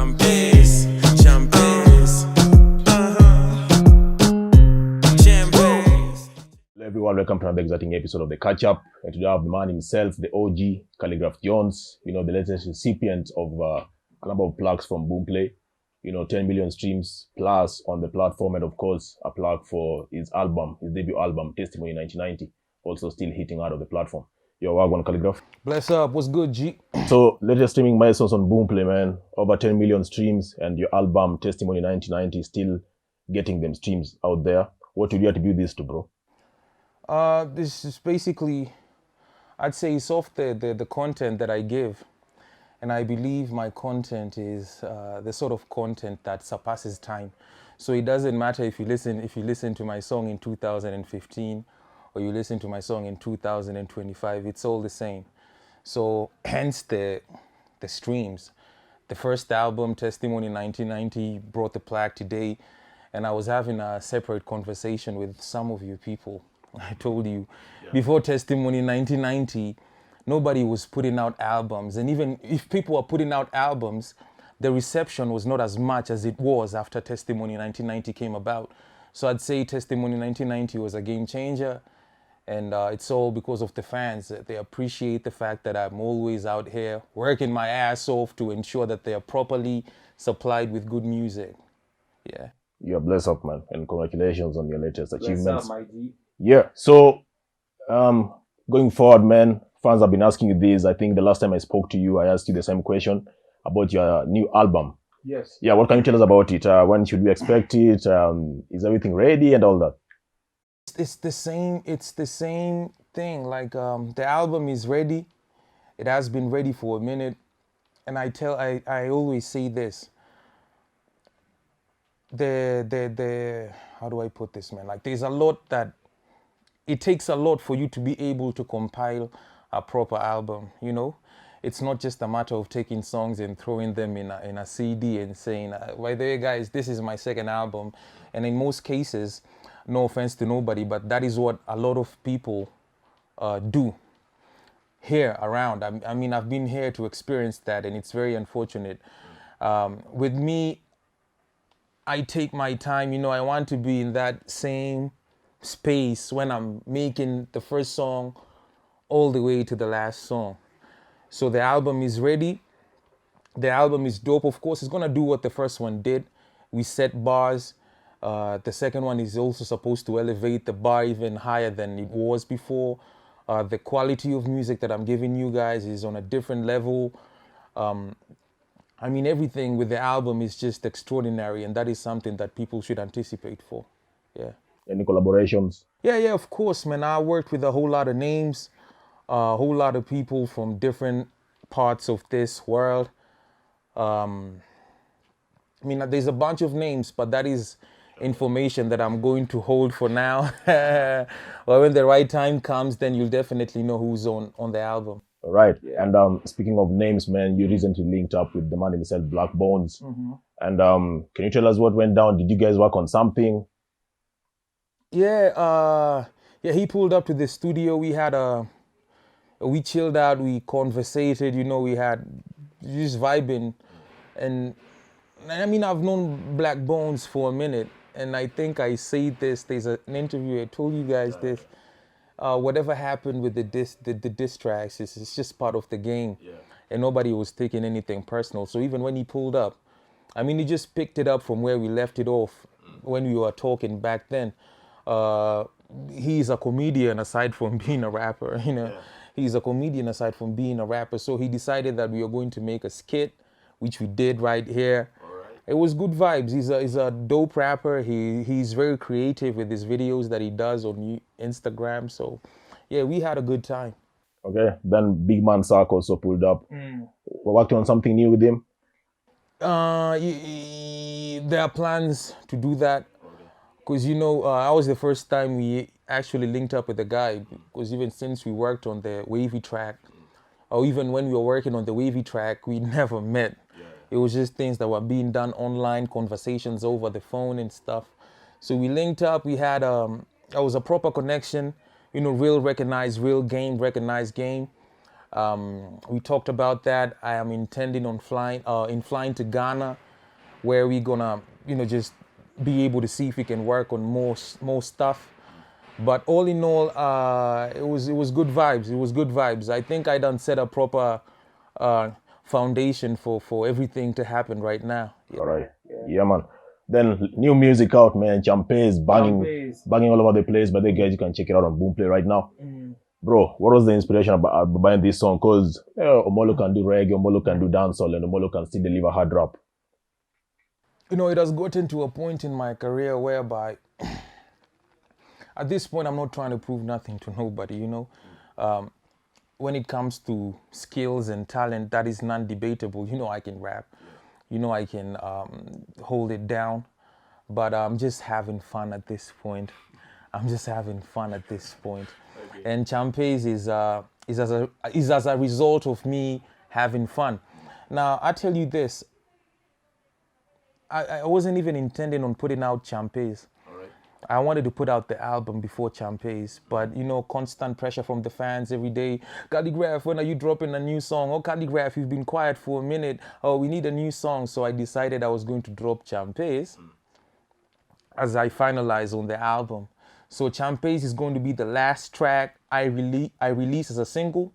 Champez, Champez, Champez. Hello everyone, welcome to another exciting episode of The Catch Up. And today I have the man himself, the OG, Khaligraph Jones, the latest recipient of a number of plugs from Boomplay. 10 million streams plus on the platform, and of course, a plug for his debut album, Testimony 1990, also still hitting out of the platform. Yo, Wagwan Khaligraph. Bless up, what's good, G? So, latest streaming milestones on Boomplay, man. Over 10 million streams, and your album, Testimony 1990, still getting them streams out there. What would you attribute this to, bro? This is basically, I'd say it's off the content that I give. And I believe my content is the sort of content that surpasses time. So it doesn't matter if you listen to my song in 2015 or you listen to my song in 2025, it's all the same. So hence the streams. The first album, Testimony 1990, brought the plaque today. And I was having a separate conversation with some of you people. I told you, before Testimony 1990, nobody was putting out albums. And even if people were putting out albums, the reception was not as much as it was after Testimony 1990 came about. So I'd say Testimony 1990 was a game changer. And it's all because of the fans. They appreciate the fact that I'm always out here working my ass off to ensure that they are properly supplied with good music. Yeah. You're blessed up, man. And congratulations on your latest achievements. Bless up, my G. Yeah. So, going forward, man, fans have been asking you this. I think the last time I spoke to you, I asked you the same question about your new album. Yes. Yeah, what can you tell us about it? When should we expect it? Is everything ready and all that? It's the same thing. Like the album is ready. It has been ready for a minute. And I always say this. How do I put this, man? Like there's a lot that it takes a lot for you to be able to compile a proper album, It's not just a matter of taking songs and throwing them in a CD and saying, by the way, guys, this is my second album. And in most cases, no offense to nobody, but that is what a lot of people do here around. I mean, I've been here to experience that, and it's very unfortunate. With me, I take my time, I want to be in that same space when I'm making the first song all the way to the last song. So the album is ready. The album is dope. Of course, it's gonna do what the first one did. We set bars. The second one is also supposed to elevate the bar even higher than it was before. The quality of music that I'm giving you guys is on a different level. I mean, everything with the album is just extraordinary, and that is something that people should anticipate for. Yeah. Any collaborations? Yeah, of course, man. I worked with a whole lot of names, a whole lot of people from different parts of this world. I mean, there's a bunch of names, but that is information that I'm going to hold for now. Well, when the right time comes, then you'll definitely know who's on the album. All right. Yeah. And speaking of names, man, you recently linked up with the man himself, Blaqbonez. Mm-hmm. And can you tell us what went down? Did you guys work on something? Yeah, he pulled up to the studio. We chilled out, we conversated, we had just vibing. And I mean, I've known Blaqbonez for a minute, and I think I say this, there's an interview, I told you guys this, whatever happened with the diss tracks, it's just part of the game. Yeah. And nobody was taking anything personal. So even when he pulled up, I mean, he just picked it up from where we left it off when we were talking back then. He's a comedian aside from being a rapper, Yeah. He's a comedian aside from being a rapper. So he decided that we were going to make a skit, which we did right here. Right. It was good vibes. He's a dope rapper. He's very creative with his videos that he does on Instagram. So yeah, we had a good time. Okay. Then Big Man Sark also pulled up. We're working on something new with him. There are plans to do that. Because, I was the first time we actually linked up with the guy. Because even since we worked on the Wavy track, or even when we were working on the Wavy track, we never met. Yeah. It was just things that were being done online, conversations over the phone and stuff. So we linked up. We had, it was a proper connection, real recognized game. We talked about that. I am intending on flying to Ghana, where we're gonna, just be able to see if we can work on more stuff. But all in all, it was good vibes. It was good vibes. I think I done set a proper foundation for everything to happen right now. All right. Yeah, man. Then new music out, man. Champez banging all over the place. But the guys, you can check it out on Boomplay right now. Bro, what was the inspiration behind this song? Because Omolo can do reggae, Omolo can do dancehall, and Omolo can still deliver hard rap. It has gotten to a point in my career whereby at this point I'm not trying to prove nothing to nobody, when it comes to skills and talent, that is non-debatable. I can rap, I can hold it down, but I'm just having fun at this point. Okay. And Champez is as a result of me having fun. Now, I tell you this, I wasn't even intending on putting out Champez. I wanted to put out the album before Champez, but constant pressure from the fans every day. Khaligraph, when are you dropping a new song? Oh, Khaligraph, you've been quiet for a minute. Oh, we need a new song. So I decided I was going to drop Champez as I finalized on the album. So Champez is going to be the last track I release as a single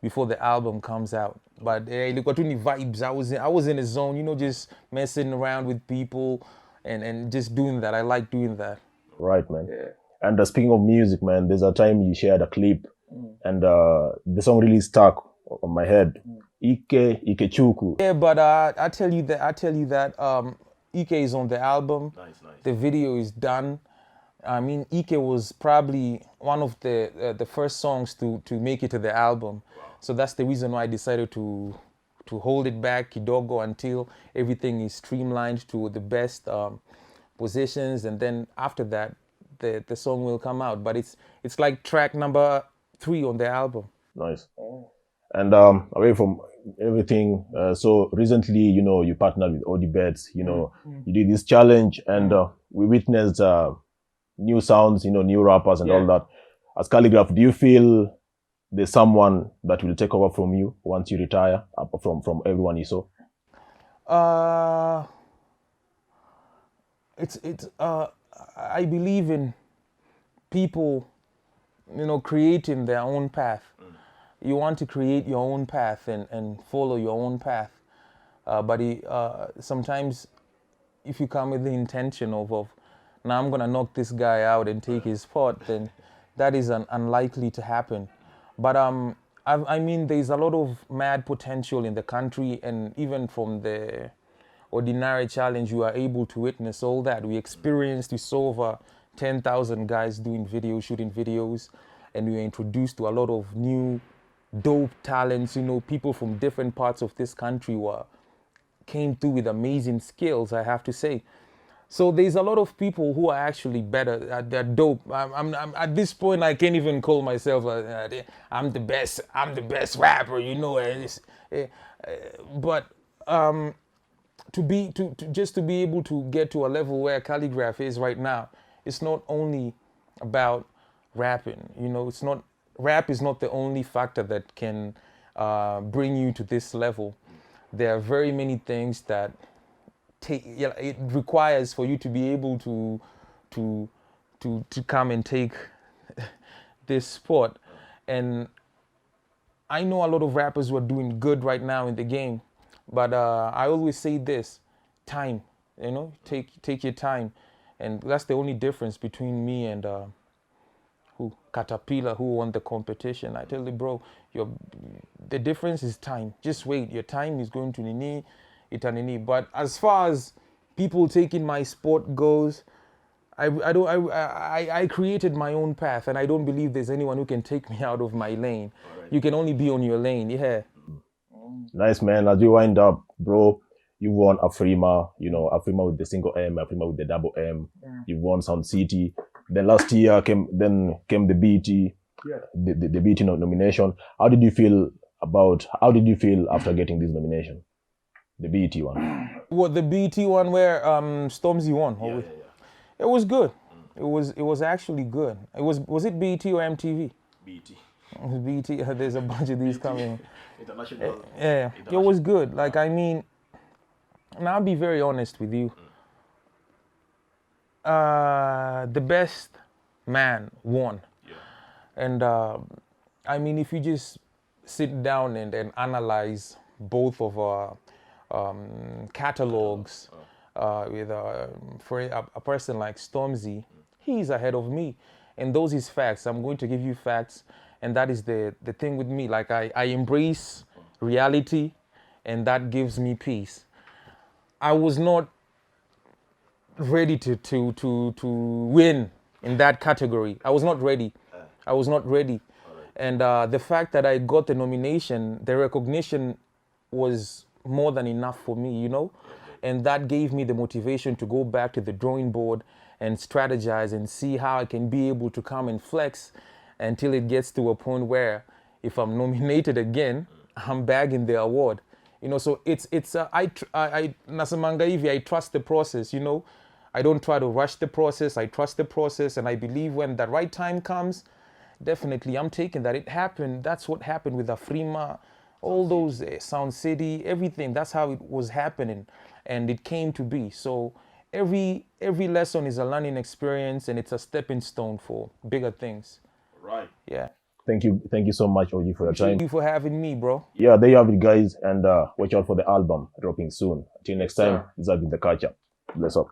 before the album comes out. But look at the vibes. I was in a zone, just messing around with people and just doing that. I like doing that. Right, man. Yeah. And speaking of music, man, there's a time you shared a clip, and the song really stuck on my head. Ike Chuku. Yeah, but I tell you that Ike is on the album. Nice. The video is done. I mean, Ike was probably one of the first songs to make it to the album. Wow. So that's the reason why I decided to hold it back, kidogo, until everything is streamlined to the best positions, and then after that the song will come out. But it's like track number 3 on the album. Nice. And away from everything, so recently you partnered with Odi Bets, you did this challenge, and we witnessed new sounds, new rappers and all that. As Khaligraph, do you feel there's someone that will take over from you once you retire, from everyone you saw? I believe in people, creating their own path. You want to create your own path and follow your own path. But sometimes if you come with the intention of now I'm going to knock this guy out and take his spot, then that is unlikely to happen. But I mean, there's a lot of mad potential in the country, and even from the Ordinary Challenge, you are able to witness all that. We saw over 10,000 guys doing shooting videos, and we were introduced to a lot of new dope talents. People from different parts of this country came through with amazing skills, I have to say. So there's a lot of people who are actually better. They're dope. I'm at this point, I can't even call myself I'm the best rapper, But to be able to get to a level where Khaligraph is right now, it's not only about rapping. Rap is not the only factor that can bring you to this level. There are very many things that it requires for you to be able to come and take this spot. And I know a lot of rappers who are doing good right now in the game, but I always say this: time. Take your time, and that's the only difference between me and Caterpillar, who won the competition. I tell you, bro, the difference is time. Just wait. Your time is going to nini, itanini. But as far as people taking my sport goes, I created my own path, and I don't believe there's anyone who can take me out of my lane. Right. You can only be on your lane. Yeah. Nice, man. As you wind up, bro, you won Afrima, Afrima with the single M, Afrima with the double M. Yeah. You won Sound City. Then last year came the BET, the BET nomination. How did you feel after getting this nomination? The BET one. What, the BET one where Stormzy won? Yeah. It was good. It was actually good. Was it BET or MTV? BET. BT, there's a bunch of these coming. International. Yeah, it was good. Like, I mean, and I'll be very honest with you. The best man won. Yeah. And I mean, if you just sit down and analyze both of our catalogs with for a person like Stormzy, he's ahead of me. And those is facts. I'm going to give you facts. And that is the thing with me. Like, I embrace reality, and that gives me peace. I was not ready to win in that category. I was not ready. I was not ready. And the fact that I got the nomination, the recognition was more than enough for me, you know? And that gave me the motivation to go back to the drawing board and strategize and see how I can be able to come and flex until it gets to a point where if I'm nominated again, I'm bagging the award. You know, so nasamanga hivi, I trust the process, you know? I don't try to rush the process. I trust the process, and I believe when the right time comes, definitely I'm taking that. It happened. That's what happened with Afrima, all those Sound City, everything. That's how it was happening, and it came to be. So every lesson is a learning experience, and it's a stepping stone for bigger things. Right. Yeah. Thank you so much, OG, for your time. Thank you for having me, bro. Yeah, there you have it, guys, and watch out for the album dropping soon. Until next time, this has been the catch up. Bless up.